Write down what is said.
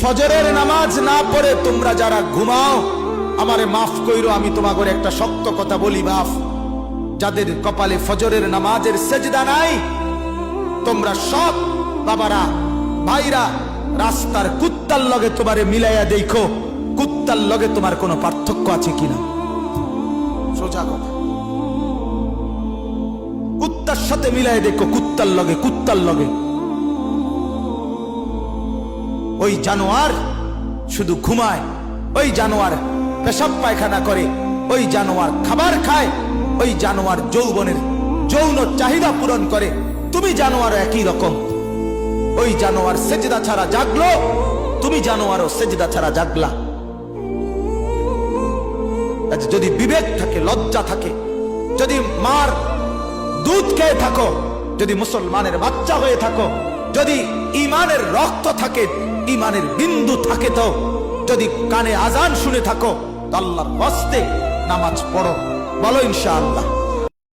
ফজরের নামাজ না পড়ে তোমরা যারা ঘুমাও, আমারে মাফ কইরো, আমি তোমাগর একটা শক্ত কথা বলি, মাফ। যাদের কপালে ফজরের নামাজের সেজদা নাই, তোমরা সব বাবারা ভাইরা রাস্তার কুত্তার লগে তোমারে মিলাইয়া দেখো, কুত্তার লগে তোমার কোনো পার্থক্য আছে কিনা। সোজা কথা, কুত্তার সাথে মিলাই দেখো, কুত্তার লগে, কুত্তার লগে। ওই জানোয়ার শুধু ঘুমায়, ওই জানোয়ার পেশাব পায়খানা করে, ওই জানোয়ার খাবার খায়, ওই জানোয়ার যৌবনের যৌন চাহিদা পূরণ করে। তুমি জানোয়ার একই রকম। ওই জানোয়ার সেজদা ছাড়া জাগলো, তুমি জানোয়ারও সেজদা ছাড়া জাগলা। যদি বিবেক থাকে, লজ্জা থাকে, যদি মার দুধ খেয়ে থাকো, যদি মুসলমানের বাচ্চা হয়ে থাকো, যদি ইমানের রক্ত থাকে, ইমানের বিন্দু থাকে, তো যদি কানে আজান শুনে থাকো, তো আল্লাহর হস্তে নামাজ পড়ো। বলো ইনশাআল্লাহ।